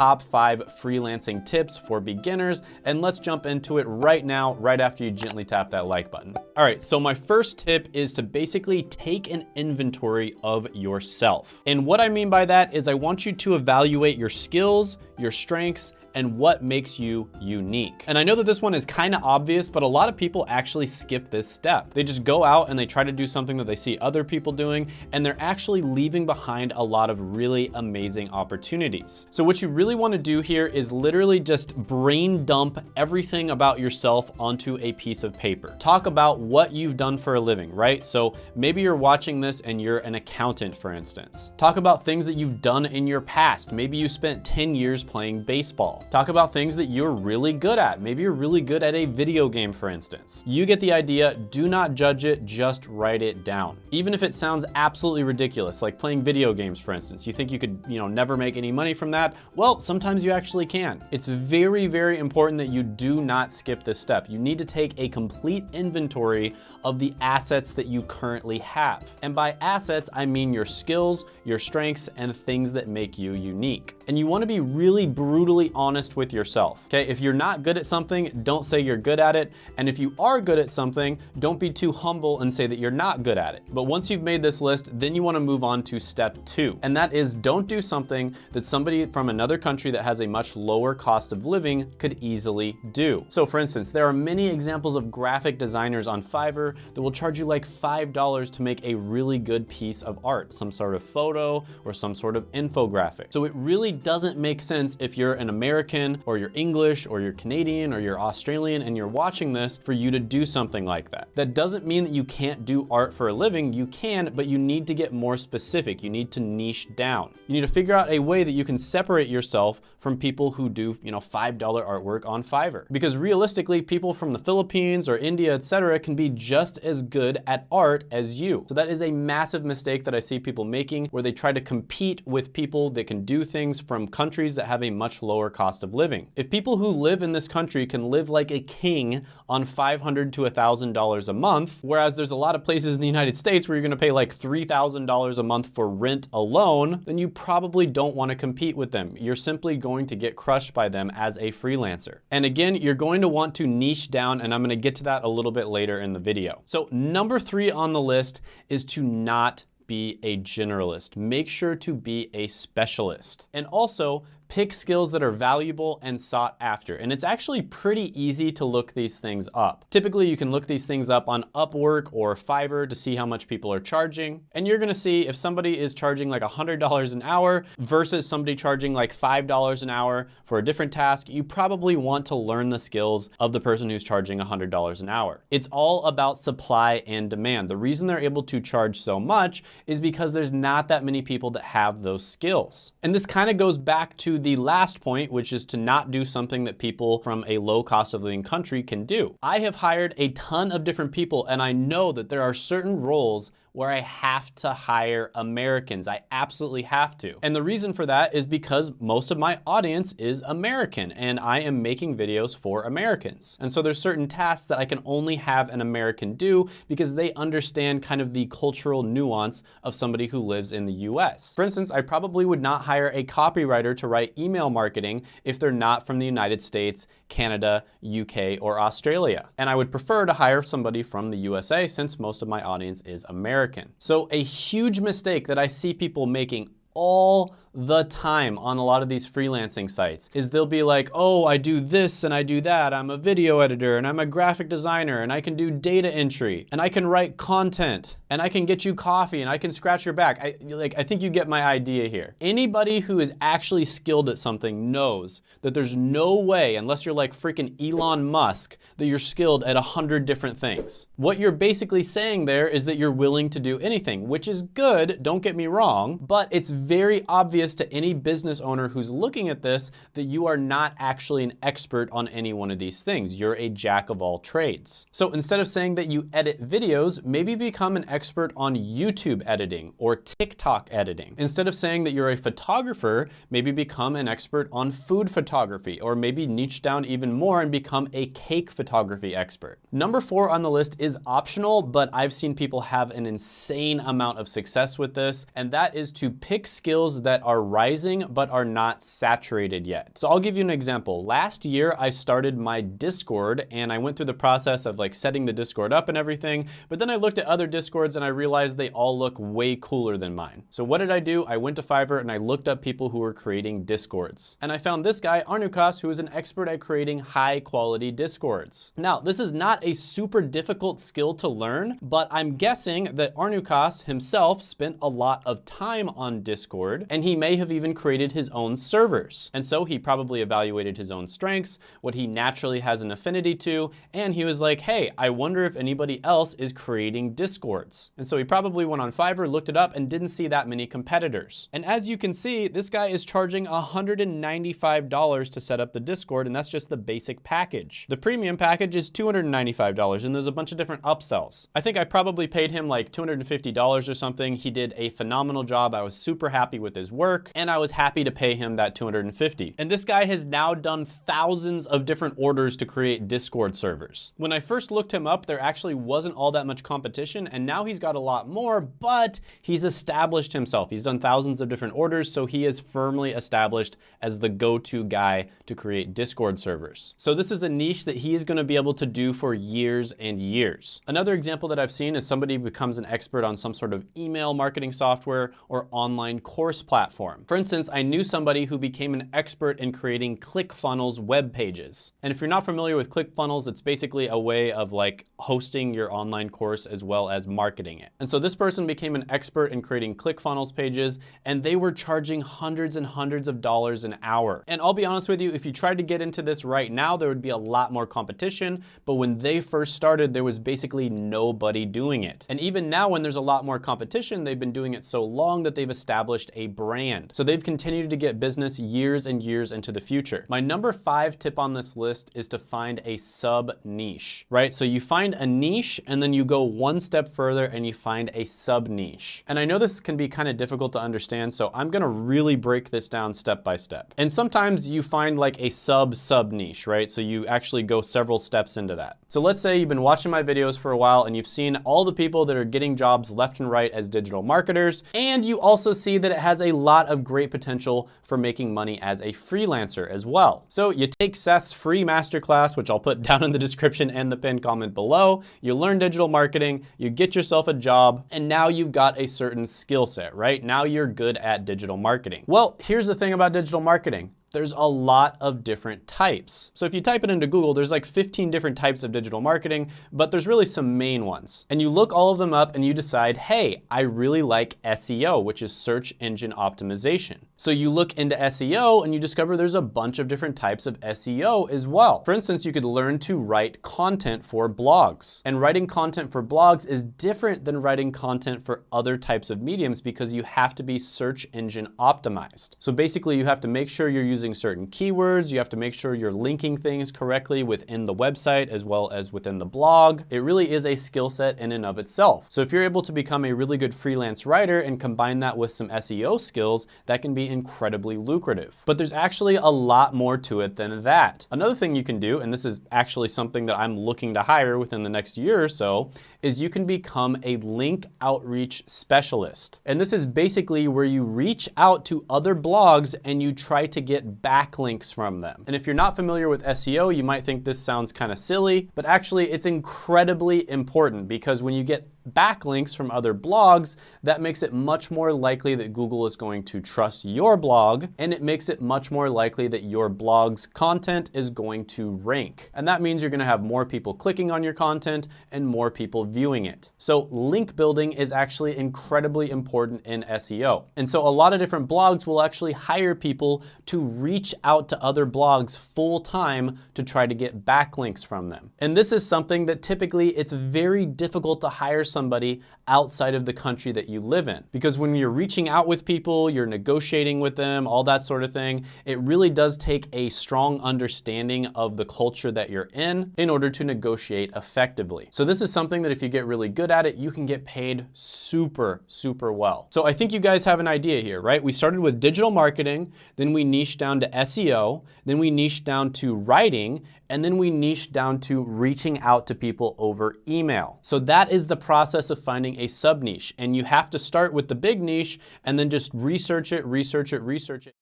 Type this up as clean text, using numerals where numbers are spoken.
top 5 freelancing tips for beginners, and let's jump into it right now, right after you gently tap that like button. All right, so my first tip is to basically take an inventory of yourself. And what I mean by that is I want you to evaluate your skills, your strengths, and what makes you unique. And I know that this one is kind of obvious, but a lot of people actually skip this step. They just go out and they try to do something that they see other people doing, and they're actually leaving behind a lot of really amazing opportunities. So what you really want to do here is literally just brain dump everything about yourself onto a piece of paper. Talk about what you've done for a living, right? So maybe you're watching this and you're an accountant, for instance. Talk about things that you've done in your past. Maybe you spent 10 years playing baseball. Talk about things that you're really good at. Maybe you're really good at a video game, for instance. You get the idea. Do not judge it, just write it down. Even if it sounds absolutely ridiculous, like playing video games, for instance. You think you could, never make any money from that? Well, sometimes you actually can. It's very, very important that you do not skip this step. You need to take a complete inventory of the assets that you currently have. And by assets, I mean your skills, your strengths, and things that make you unique. And you want to be really brutally honest with yourself, okay? If you're not good at something, don't say you're good at it. And if you are good at something, don't be too humble and say that you're not good at it. But once you've made this list, then you want to move on to step 2. And that is, don't do something that somebody from another country that has a much lower cost of living could easily do. So for instance, there are many examples of graphic designers on Fiverr that will charge you like $5 to make a really good piece of art, some sort of photo or some sort of infographic. So it really doesn't make sense if you're an American or you're English or you're Canadian or you're Australian and you're watching this for you to do something like that. That doesn't mean that you can't do art for a living. You can, but you need to get more specific. You need to niche down. You need to figure out a way that you can separate yourself from people who do, $5 artwork on Fiverr. Because realistically, people from the Philippines or India, etc., can be just as good at art as you. So that is a massive mistake that I see people making, where they try to compete with people that can do things from countries that have a much lower cost of living. If people who live in this country can live like a king on $500 to $1,000 a month, whereas there's a lot of places in the United States where you're gonna pay like $3,000 a month for rent alone, then you probably don't wanna compete with them. You're simply going to get crushed by them as a freelancer. And again, you're going to want to niche down, and I'm gonna get to that a little bit later in the video. So number 3 on the list is to not be a generalist. Make sure to be a specialist. And also, pick skills that are valuable and sought after. And it's actually pretty easy to look these things up. Typically, you can look these things up on Upwork or Fiverr to see how much people are charging. And you're gonna see if somebody is charging like $100 an hour versus somebody charging like $5 an hour for a different task, you probably want to learn the skills of the person who's charging $100 an hour. It's all about supply and demand. The reason they're able to charge so much is because there's not that many people that have those skills. And this kind of goes back to the last point, which is to not do something that people from a low cost of living country can do. I have hired a ton of different people, and I know that there are certain roles where I have to hire Americans. I absolutely have to. And the reason for that is because most of my audience is American, and I am making videos for Americans. And so there's certain tasks that I can only have an American do because they understand kind of the cultural nuance of somebody who lives in the US. For instance, I probably would not hire a copywriter to write email marketing if they're not from the United States, Canada, UK, or Australia. And I would prefer to hire somebody from the USA since most of my audience is American. So a huge mistake that I see people making all the time on a lot of these freelancing sites is they'll be like, oh, I do this and I do that. I'm a video editor and I'm a graphic designer and I can do data entry and I can write content and I can get you coffee and I can scratch your back. I think you get my idea here. Anybody who is actually skilled at something knows that there's no way, unless you're like freaking Elon Musk, that you're skilled at 100 different things. What you're basically saying there is that you're willing to do anything, which is good, don't get me wrong, but it's very obvious to any business owner who's looking at this that you are not actually an expert on any one of these things. You're a jack of all trades. So instead of saying that you edit videos, maybe become an expert on YouTube editing or TikTok editing. Instead of saying that you're a photographer, maybe become an expert on food photography, or maybe niche down even more and become a cake photography expert. Number 4 on the list is optional, but I've seen people have an insane amount of success with this, and that is to pick skills that are rising but are not saturated yet. So I'll give you an example. Last year, I started my Discord and I went through the process of like setting the Discord up and everything, but then I looked at other Discords and I realized they all look way cooler than mine. So what did I do? I went to Fiverr and I looked up people who were creating Discords. And I found this guy, Arnukas, who is an expert at creating high quality Discords. Now, this is not a super difficult skill to learn, but I'm guessing that Arnukas himself spent a lot of time on Discord, and he may have even created his own servers. And so he probably evaluated his own strengths, what he naturally has an affinity to, and he was like, hey, I wonder if anybody else is creating Discords. And so he probably went on Fiverr, looked it up, and didn't see that many competitors. And as you can see, this guy is charging $195 to set up the Discord, and that's just the basic package. The premium package is $295, and there's a bunch of different upsells. I think I probably paid him like $250 or something. He did a phenomenal job. I was super happy with his work, and I was happy to pay him that $250. And this guy has now done thousands of different orders to create Discord servers. When I first looked him up, there actually wasn't all that much competition, and now he's got a lot more, but he's established himself. He's done thousands of different orders, so he is firmly established as the go-to guy to create Discord servers. So this is a niche that he is going to be able to do for years and years. Another example that I've seen is somebody becomes an expert on some sort of email marketing software or online course platform. For instance, I knew somebody who became an expert in creating ClickFunnels web pages. And if you're not familiar with ClickFunnels, it's basically a way of like hosting your online course as well as marketing it. And so this person became an expert in creating ClickFunnels pages, and they were charging hundreds and hundreds of dollars an hour. And I'll be honest with you, if you tried to get into this right now, there would be a lot more competition. But when they first started, there was basically nobody doing it. And even now, when there's a lot more competition, they've been doing it so long that they've established a brand. So they've continued to get business years and years into the future. My number 5 tip on this list is to find a sub niche, right? So you find a niche and then you go one step further and you find a sub niche. And I know this can be kind of difficult to understand, so I'm gonna really break this down step by step. And sometimes you find like a sub niche, right? So you actually go several steps into that. So let's say you've been watching my videos for a while and you've seen all the people that are getting jobs left and right as digital marketers, and you also see that it has a lot of great potential for making money as a freelancer as well. So you take Seth's free masterclass, which I'll put down in the description and the pinned comment below. You learn digital marketing, you get yourself a job, and now you've got a certain skill set, right? Now you're good at digital marketing. Well, here's the thing about digital marketing. There's a lot of different types. So if you type it into Google, there's like 15 different types of digital marketing, but there's really some main ones. And you look all of them up and you decide, hey, I really like SEO, which is search engine optimization. So you look into SEO and you discover there's a bunch of different types of SEO as well. For instance, you could learn to write content for blogs. And writing content for blogs is different than writing content for other types of mediums because you have to be search engine optimized. So basically you have to make sure you're using certain keywords, you have to make sure you're linking things correctly within the website as well as within the blog. It really is a skill set in and of itself. So if you're able to become a really good freelance writer and combine that with some SEO skills, that can be incredibly lucrative. But there's actually a lot more to it than that. Another thing you can do, and this is actually something that I'm looking to hire within the next year or so, is you can become a link outreach specialist. And this is basically where you reach out to other blogs and you try to get backlinks from them. And if you're not familiar with SEO, you might think this sounds kind of silly, but actually it's incredibly important because when you get backlinks from other blogs, that makes it much more likely that Google is going to trust your blog, and it makes it much more likely that your blog's content is going to rank. And that means you're going to have more people clicking on your content and more people viewing it. So link building is actually incredibly important in SEO. And so a lot of different blogs will actually hire people to reach out to other blogs full time to try to get backlinks from them. And this is something that typically it's very difficult to hire somebody outside of the country that you live in. Because when you're reaching out with people, you're negotiating with them, all that sort of thing, it really does take a strong understanding of the culture that you're in order to negotiate effectively. So this is something that if you get really good at it, you can get paid super, super well. So I think you guys have an idea here, right? We started with digital marketing, then we niched down to SEO, then we niched down to writing, and then we niched down to reaching out to people over email. So that is the process process of finding a sub niche, and you have to start with the big niche and then just research it, research it, research it.